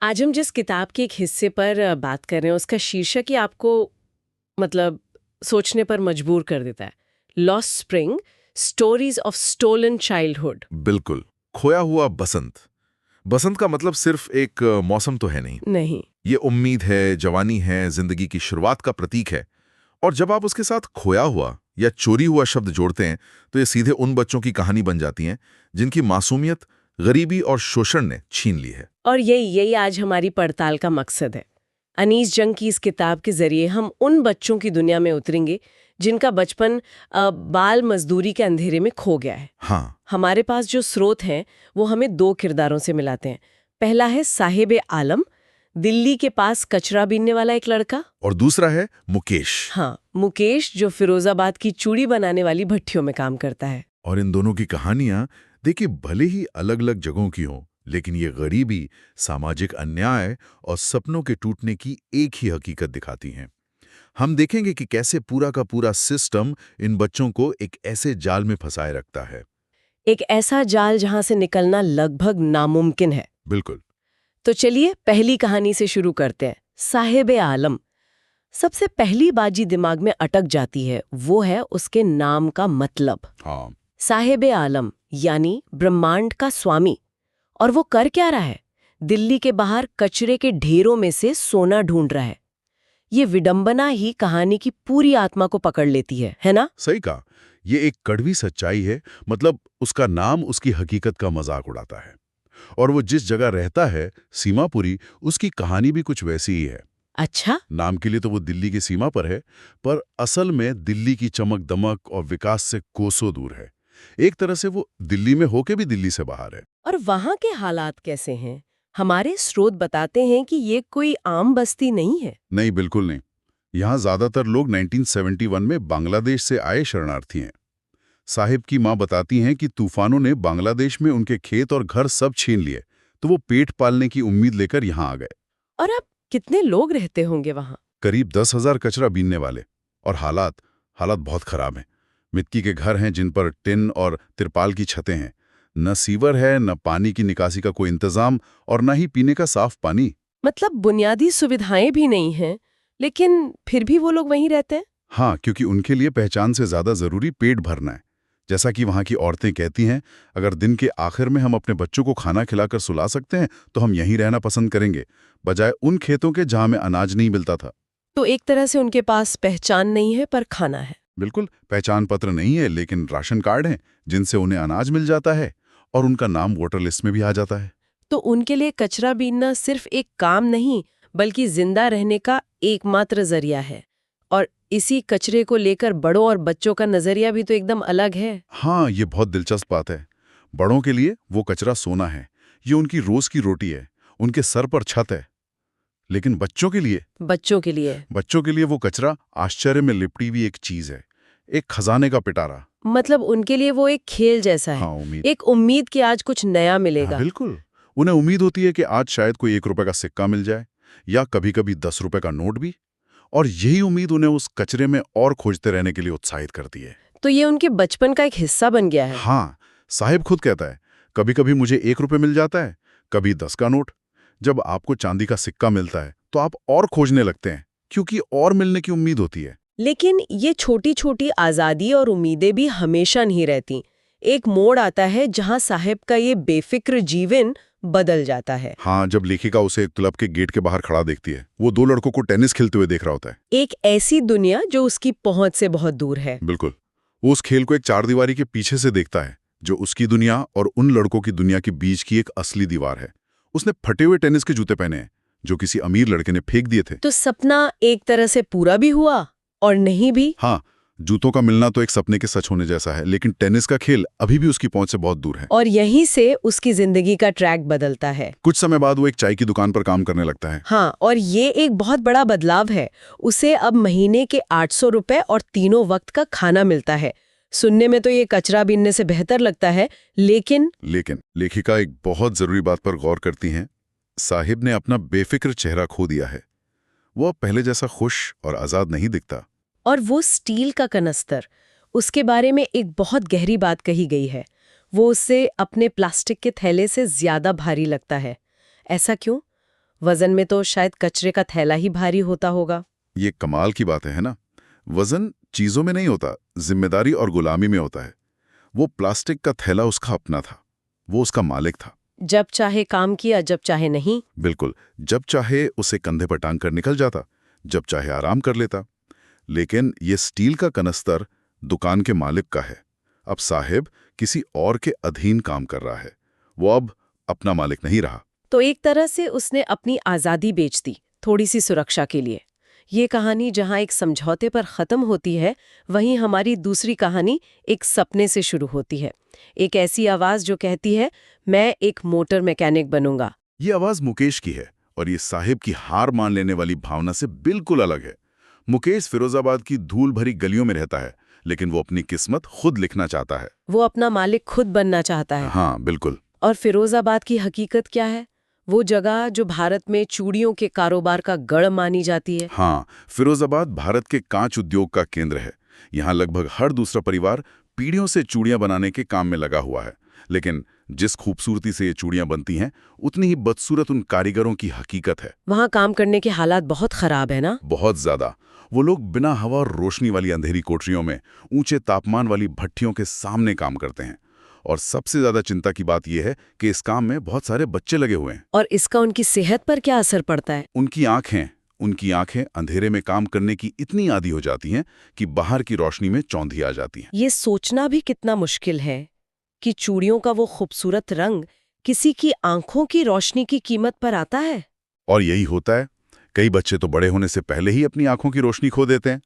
आज हम जिस किताब के एक हिस्से पर बात कर रहे हैं उसका शीर्षक ही आपको मतलब सोचने पर मजबूर कर देता है। Lost spring, stories of stolen childhood. बिल्कुल। खोया हुआ बसंत। बसंत का मतलब सिर्फ एक मौसम तो है नहीं। नहीं। ये उम्मीद है, जवानी है, जिंदगी की शुरुआत का प्रतीक है। और जब आप उसके साथ खोया हुआ या चोरी हुआ शब्द जोड़ते हैं तो ये सीधे उन बच्चों की कहानी बन जाती हैं जिनकी मासूमियत गरीबी और शोषण ने छीन ली है। और यही आज हमारी पड़ताल का मकसद है। अनीस जंग की इस किताब के जरिए हम उन बच्चों की दुनिया में उतरेंगे जिनका बचपन बाल मजदूरी के अंधेरे में खो गया है। हाँ। हमारे पास जो स्रोत हैं वो हमें दो किरदारों से मिलाते हैं। पहला है साहिब आलम, दिल्ली के पास कचरा बीनने वाला एक लड़का। और दूसरा है मुकेश। हाँ, मुकेश जो फिरोजाबाद की चूड़ी बनाने वाली भट्टियों में काम करता है। और इन दोनों की कहानियां देखिए भले ही अलग अलग जगहों की हों, लेकिन ये गरीबी, सामाजिक अन्याय और सपनों के टूटने की एक ही हकीकत दिखाती हैं। हम देखेंगे कि कैसे पूरा का पूरा सिस्टम इन बच्चों को एक ऐसे जाल में फंसाए रखता है। एक ऐसा जाल जहां से निकलना लगभग नामुमकिन है। बिल्कुल। तो चलिए पहली कहानी से शुरू करते हैं। साहिब आलम। सबसे पहली बाजी दिमाग में अटक जाती है वो है उसके नाम का मतलब। हाँ। साहिब आलम यानी ब्रह्मांड का स्वामी। और वो कर क्या रहा है? दिल्ली के बाहर कचरे के ढेरों में से सोना ढूंढ रहा है। ये विडंबना ही कहानी की पूरी आत्मा को पकड़ लेती है ना? सही कहा। ये एक कड़वी सच्चाई है। मतलब उसका नाम उसकी हकीकत का मजाक उड़ाता है। और वो जिस जगह रहता है, सीमापुरी, उसकी कहानी भी कुछ वैसी ही है। अच्छा। नाम के लिए तो वो दिल्ली की सीमा पर है, पर असल में दिल्ली की चमक दमक और विकास से कोसों दूर है। एक तरह से वो दिल्ली में होके भी दिल्ली से बाहर है। और वहां के हालात कैसे हैं? हमारे स्रोत बताते हैं कि ये कोई आम बस्ती नहीं है। नहीं, बिल्कुल नहीं। यहाँ ज्यादातर लोग 1971 में बांग्लादेश से आए शरणार्थी हैं। साहिब की माँ बताती हैं कि तूफानों ने बांग्लादेश में उनके खेत और घर सब छीन लिए, तो वो पेट पालने की उम्मीद लेकर यहाँ आ गए। और अब कितने लोग रहते होंगे वहां? करीब 10,000 कचरा बीनने वाले। और हालात हालात बहुत खराब हैं। मिट्टी के घर हैं जिन पर टिन और तिरपाल की छतें हैं। न सीवर है, न पानी की निकासी का कोई इंतजाम, और न ही पीने का साफ पानी। मतलब बुनियादी सुविधाएं भी नहीं हैं, लेकिन फिर भी वो लोग वहीं रहते हैं। हाँ, क्योंकि उनके लिए पहचान से ज्यादा जरूरी पेट भरना है। जैसा कि वहाँ की औरतें कहती हैं, अगर दिन के आखिर में हम अपने बच्चों को खाना खिलाकर सुला सकते हैं तो हम यहीं रहना पसंद करेंगे, बजाय उन खेतों के जहाँ में अनाज नहीं मिलता था। तो एक तरह से उनके पास पहचान नहीं है पर खाना है। बिल्कुल, पहचान पत्र नहीं है लेकिन राशन कार्ड हैं जिनसे उन्हें अनाज मिल जाता है, और उनका नाम वोटर लिस्ट में भी आ जाता है। तो उनके लिए कचरा बीनना सिर्फ एक काम नहीं बल्कि जिंदा रहने का एकमात्र जरिया है। और इसी कचरे को लेकर बड़ों और बच्चों का नजरिया भी तो एकदम अलग है। हाँ, ये बहुत दिलचस्प बात है। बड़ों के लिए वो कचरा सोना है, ये उनकी रोज की रोटी है, उनके सर पर छत है। लेकिन बच्चों के लिए वो कचरा आश्चर्य में लिपटी हुई एक चीज है, एक खजाने का पिटारा। मतलब उनके लिए वो एक खेल जैसा है। हाँ, उम्मीद। एक उम्मीद कि आज कुछ नया हाँ, मिलेगा। बिल्कुल। उन्हें उम्मीद होती है कि आज शायद कोई 1 रुपए का सिक्का मिल जाए, या कभी कभी 10 रुपए का नोट भी। और यही उम्मीद उन्हें उस कचरे में और खोजते रहने के लिए उत्साहित करती है। तो ये उनके बचपन का एक हिस्सा बन गया है। हाँ, साहिब खुद कहता है, कभी कभी मुझे 1 रुपए मिल जाता है, कभी 10 का नोट। जब आपको चांदी का सिक्का मिलता है तो आप और खोजने लगते हैं, क्योंकि और मिलने की उम्मीद होती है। लेकिन ये छोटी छोटी आजादी और उम्मीदें भी हमेशा नहीं रहती। एक मोड़ आता है जहां साहिब का ये बेफिक्र जीवन बदल जाता है। हाँ, जब लेखिका उसे क्लब के गेट के बाहर खड़ा देखती है, वो 2 लड़कों को टेनिस खेलते हुए देख रहा होता है। एक ऐसी दुनिया जो उसकी पहुंच से बहुत दूर है। बिल्कुल। वो उस खेल को एक चारदीवारी के पीछे से देखता है, जो उसकी दुनिया और उन लड़कों की दुनिया के बीच की एक असली दीवार है। उसने फटे हुए टेनिस के जूते पहने हैं, जो किसी अमीर लड़के ने फेंक दिए थे। तो सपना एक तरह से पूरा भी हुआ और नहीं भी। हाँ, जूतों का मिलना तो एक सपने के सच होने जैसा है, लेकिन टेनिस का खेल अभी भी उसकी पहुंच से बहुत दूर है। और यहीं से उसकी जिंदगी का ट्रैक बदलता है। कुछ समय बाद वो एक चाय की दुकान पर काम करने लगता है। हाँ, और ये एक बहुत बड़ा बदलाव है। उसे अब महीने के 800 रुपए और तीनों वक्त का खाना मिलता है। सुनने में तो ये कचरा बीनने से बेहतर लगता है, लेकिन लेखिका एक बहुत जरूरी बात पर गौर करती हैं। साहिब ने अपना बेफिक्र चेहरा खो दिया है। वो अब पहले जैसा खुश और आजाद नहीं दिखता। और वो स्टील का कनस्तर, उसके बारे में एक बहुत गहरी बात कही गई है। वो उससे अपने प्लास्टिक के थैले से ज्यादा भारी लगता है। ऐसा क्यों? वजन में तो शायद कचरे का थैला ही भारी होता होगा। ये कमाल की बात है ना। वजन चीजों में नहीं होता, जिम्मेदारी और गुलामी में होता है। वो प्लास्टिक का थैला उसका अपना था, वो उसका मालिक था। जब चाहे काम किया, जब चाहे नहीं। बिल्कुल, जब चाहे उसे कंधे पर टांग कर निकल जाता, जब चाहे आराम कर लेता। लेकिन ये स्टील का कनस्तर दुकान के मालिक का है। अब साहिब किसी और के अधीन काम कर रहा है, वो अब अपना मालिक नहीं रहा। तो एक तरह से उसने अपनी आज़ादी बेच दी, थोड़ी सी सुरक्षा के लिए। ये कहानी जहाँ एक समझौते पर ख़त्म होती है, वहीं हमारी दूसरी कहानी एक सपने से शुरू होती है। एक ऐसी आवाज़ जो कहती है, मैं एक मोटर मैकेनिक बनूंगा। ये आवाज मुकेश की है और ये साहिब की हार मान लेने वाली भावना से बिल्कुल अलग है। मुकेश फिरोजाबाद की धूल भरी गलियों में रहता है, लेकिन वो अपनी किस्मत खुद लिखना चाहता है। वो अपना मालिक खुद बनना चाहता है। हाँ बिल्कुल। और फिरोजाबाद की हकीकत क्या है? वो जगह जो भारत में चूड़ियों के कारोबार का गढ़ मानी जाती है। हाँ, फिरोजाबाद भारत के कांच उद्योग का केंद्र है। यहाँ लगभग हर दूसरा परिवार पीढ़ियों से चूड़ियां बनाने के काम में लगा हुआ है। लेकिन जिस खूबसूरती से ये चूड़ियां बनती हैं, उतनी ही बदसूरत उन कारीगरों की हकीकत है। वहाँ काम करने के हालात बहुत खराब है ना? बहुत ज्यादा। वो लोग बिना हवा और रोशनी वाली अंधेरी कोठरियों में ऊंचे तापमान वाली भट्ठियों के सामने काम करते हैं। और सबसे ज्यादा चिंता की बात यह है कि इस काम में बहुत सारे बच्चे लगे हुए हैं। और इसका उनकी सेहत पर क्या असर पड़ता है? उनकी आंखें अंधेरे में काम करने की इतनी आदी हो जाती हैं कि बाहर की रोशनी में चौंधी आ जाती हैं। ये सोचना भी कितना मुश्किल है कि चूड़ियों का वो खूबसूरत रंग किसी की आंखों की रोशनी की कीमत पर आता है। और यही होता है। कई बच्चे तो बड़े होने से पहले ही अपनी आंखों की रोशनी खो देते हैं।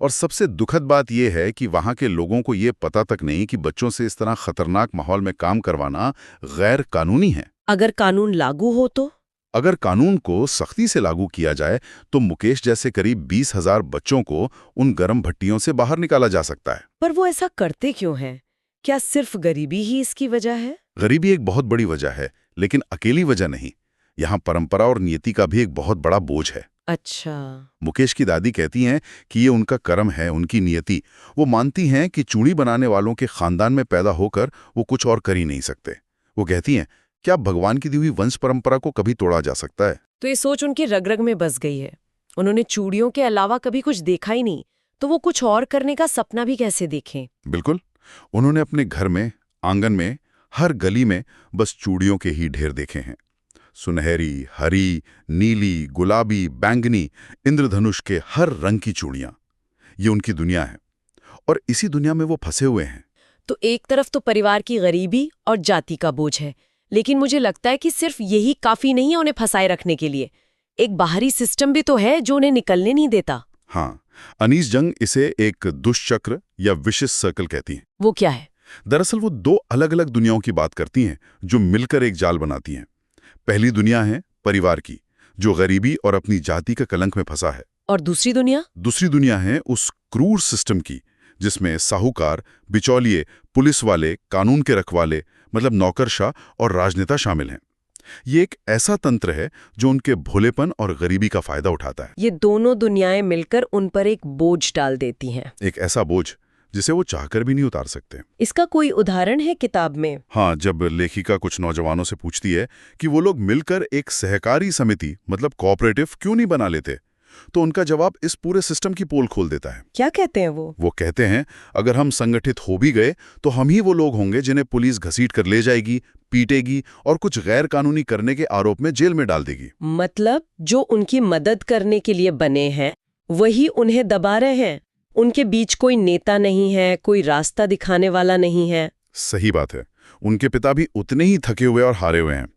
और सबसे दुखद बात यह है कि वहां के लोगों को ये पता तक नहीं कि बच्चों से इस तरह खतरनाक माहौल में काम करवाना गैर कानूनी है। अगर कानून लागू हो तो? अगर कानून को सख्ती से लागू किया जाए तो मुकेश जैसे करीब 20,000 बच्चों को उन गर्म भट्टियों से बाहर निकाला जा सकता है। पर वो ऐसा करते क्यों हैं? क्या सिर्फ गरीबी ही इसकी वजह है? गरीबी एक बहुत बड़ी वजह है, लेकिन अकेली वजह नहीं। यहाँ परंपरा और नियति का भी एक बहुत बड़ा बोझ है। अच्छा। मुकेश की दादी कहती हैं कि ये उनका कर्म है, उनकी नियति। वो मानती हैं कि चूड़ी बनाने वालों के खानदान में पैदा होकर वो कुछ और कर ही नहीं सकते। वो कहती हैं, क्या भगवान की दी हुई वंश परंपरा को कभी तोड़ा जा सकता है? तो ये सोच उनकी रग-रग में बस गई है। उन्होंने चूड़ियों के अलावा कभी कुछ देखा ही नहीं, तो वो कुछ और करने का सपना भी कैसे देखें? बिल्कुल। उन्होंने अपने घर में, आंगन में, हर गली में बस चूड़ियों के ही ढेर देखे हैं। सुनहरी, हरी, नीली, गुलाबी, बैंगनी, इंद्रधनुष के हर रंग की चूड़ियां। ये उनकी दुनिया है और इसी दुनिया में वो फंसे हुए हैं। तो एक तरफ तो परिवार की गरीबी और जाति का बोझ है, लेकिन मुझे लगता है कि सिर्फ यही काफी नहीं है उन्हें फंसाए रखने के लिए। एक बाहरी सिस्टम भी तो है जो उन्हें निकलने नहीं देता। हाँ, अनीस जंग इसे एक दुष्चक्र या विशिष्ट सर्कल कहती हैं। वो क्या है? दरअसल वो दो अलग अलग दुनियाओं की बात करती हैं जो मिलकर एक जाल बनाती हैं। पहली दुनिया है परिवार की, जो गरीबी और अपनी जाति के कलंक में फंसा है। और दूसरी दुनिया? दूसरी दुनिया है उस क्रूर सिस्टम की, जिसमें साहूकार, बिचौलिए, पुलिस वाले, कानून के रखवाले मतलब नौकरशाह और राजनेता शामिल हैं। ये एक ऐसा तंत्र है जो उनके भोलेपन और गरीबी का फायदा उठाता है। ये दोनों दुनियाएं मिलकर उन पर एक बोझ डाल देती हैं। एक ऐसा बोझ जिसे वो चाहकर भी नहीं उतार सकते। इसका कोई उदाहरण है किताब में? हाँ, जब लेखिका कुछ नौजवानों से पूछती है कि वो लोग मिलकर एक सहकारी समिति मतलब कोऑपरेटिव क्यों नहीं बना लेते, तो उनका जवाब इस पूरे सिस्टम की पोल खोल देता है। क्या कहते हैं वो? वो कहते हैं, अगर हम संगठित हो भी गए तो हम ही वो लोग होंगे जिन्हें पुलिस घसीट कर ले जाएगी, पीटेगी और कुछ गैर कानूनी करने के आरोप में जेल में डाल देगी। मतलब जो उनकी मदद करने के लिए बने हैं वही उन्हें दबा रहे हैं। उनके बीच कोई नेता नहीं है, कोई रास्ता दिखाने वाला नहीं है। सही बात है। उनके पिता भी उतने ही थके हुए और हारे हुए हैं।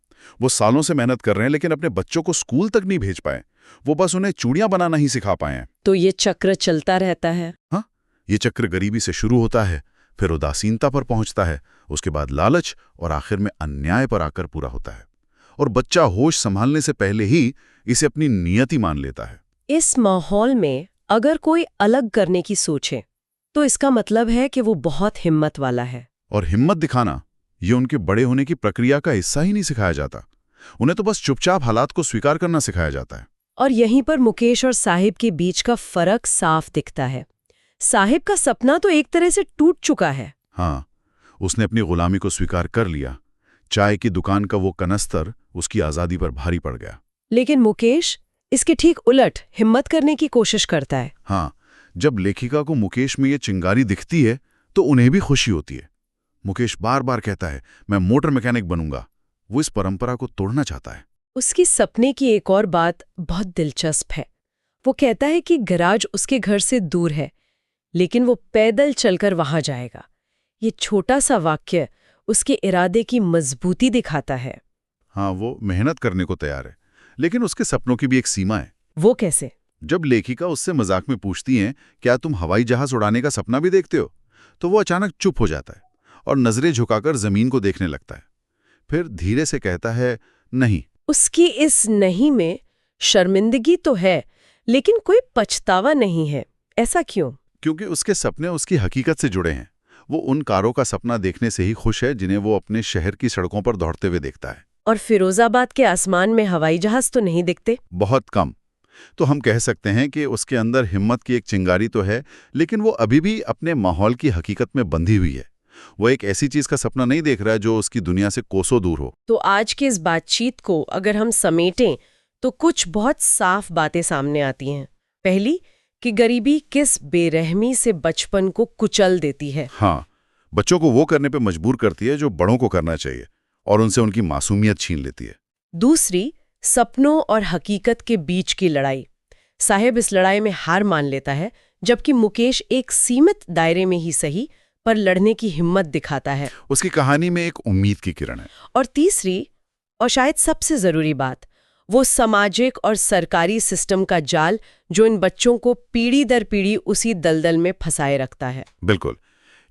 वो सालों से मेहनत कर रहे हैं, लेकिन अपने बच्चों को स्कूल तक नहीं भेज पाए। वो बस उन्हें चूड़ियां बनाना ही सिखा पाए हैं। तो ये चक्र चलता रहता है। हाँ, ये चक्र गरीबी से शुरू होता है, फिर उदासीनता पर पहुंचता है, उसके बाद लालच और आखिर में अन्याय पर आकर पूरा होता है। और बच्चा होश संभालने से पहले ही इसे अपनी नियति मान लेता है। इस माहौल में अगर कोई अलग करने की सोचे तो इसका मतलब है कि वो बहुत हिम्मत वाला है। और हिम्मत दिखाना ये उनके बड़े होने की प्रक्रिया का हिस्सा ही नहीं सिखाया जाता। उन्हें तो बस चुपचाप हालात को स्वीकार करना सिखाया जाता है। और यहीं पर मुकेश और साहिब के बीच का फर्क साफ दिखता है। साहिब का सपना तो एक तरह से टूट चुका है। हाँ, उसने अपनी गुलामी को स्वीकार कर लिया। चाय की दुकान का वो कनस्तर उसकी आज़ादी पर भारी पड़ गया। लेकिन मुकेश इसके ठीक उलट हिम्मत करने की कोशिश करता है। हाँ, जब लेखिका को मुकेश में ये चिंगारी दिखती है तो उन्हें भी खुशी होती है। मुकेश बार बार कहता है, मैं मोटर मैकेनिक बनूंगा। वो इस परंपरा को तोड़ना चाहता है। उसकी सपने की एक और बात बहुत दिलचस्प है। वो कहता है कि गैराज उसके घर से दूर है, लेकिन वो पैदल चलकर वहां जाएगा। ये छोटा सा वाक्य उसके इरादे की मजबूती दिखाता है। हाँ, वो मेहनत करने को तैयार है, लेकिन उसके सपनों की भी एक सीमा है। वो कैसे? जब लेखिका उससे मजाक में पूछती हैं, क्या तुम हवाई जहाज उड़ाने का सपना भी देखते हो, तो वो अचानक चुप हो जाता है और नजरें झुकाकर जमीन को देखने लगता है। फिर धीरे से कहता है, नहीं। उसकी इस नहीं में शर्मिंदगी तो है, लेकिन कोई पछतावा नहीं है। ऐसा क्यों? क्योंकि उसके सपने उसकी हकीकत से जुड़े हैं। वो उन कारों का सपना देखने से ही खुश है जिन्हें वो अपने शहर की सड़कों पर दौड़ते हुए देखता है। और फिरोजाबाद के आसमान में हवाई जहाज तो नहीं दिखते। बहुत कम। तो हम कह सकते हैं कि उसके अंदर हिम्मत की एक चिंगारी तो है, लेकिन वो अभी भी अपने माहौल की हकीकत में बंधी हुई है। वो एक ऐसी चीज का सपना नहीं देख रहा है जो उसकी दुनिया से कोसों दूर हो। तो आज की इस बातचीत को अगर हम समेटें तो कुछ बहुत साफ बातें सामने आती हैं। पहली, कि गरीबी किस बेरहमी से बचपन को कुचल देती है। हाँ, बच्चों को वो करने पे मजबूर करती है जो बड़ों को करना चाहिए, और उनसे उनकी मासूमियत छीन लेती है। दूसरी, सपनों और हकीकत के बीच की लड़ाई। साहिब इस लड़ाई में हार मान लेता है, जबकि मुकेश एक सीमित दायरे में ही सही पर लड़ने की हिम्मत दिखाता है। उसकी कहानी में एक उम्मीद की किरण है। और तीसरी, और शायद सबसे जरूरी बात, वो सामाजिक और सरकारी सिस्टम का जाल जो इन बच्चों को पीढ़ी दर पीढ़ी उसी दलदल में फंसाए रखता है। बिल्कुल,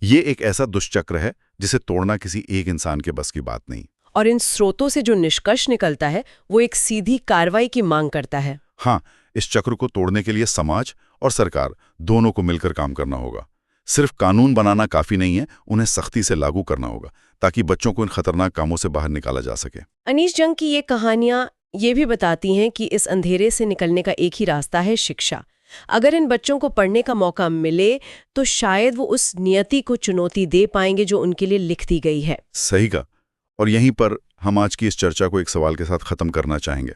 ये एक ऐसा दुष्चक्र है जिसे तोड़ना किसी एक इंसान के बस की बात नहीं। और इन स्रोतों से जो निष्कर्ष निकलता है वो एक सीधी कार्रवाई की मांग करता है। हाँ, इस चक्र को तोड़ने के लिए समाज और सरकार दोनों को मिलकर काम करना होगा। सिर्फ कानून बनाना काफी नहीं है, उन्हें सख्ती से लागू करना होगा ताकि बच्चों को इन खतरनाक कामों से बाहर निकाला जा सके। अनीश जंग की ये कहानियां ये भी बताती हैं कि इस अंधेरे से निकलने का एक ही रास्ता है, शिक्षा। अगर इन बच्चों को पढ़ने का मौका मिले तो शायद वो उस नियति को चुनौती दे पाएंगे जो उनके लिए लिख दी गई है। सही कहा। और यहीं पर हम आज की इस चर्चा को एक सवाल के साथ खत्म करना चाहेंगे।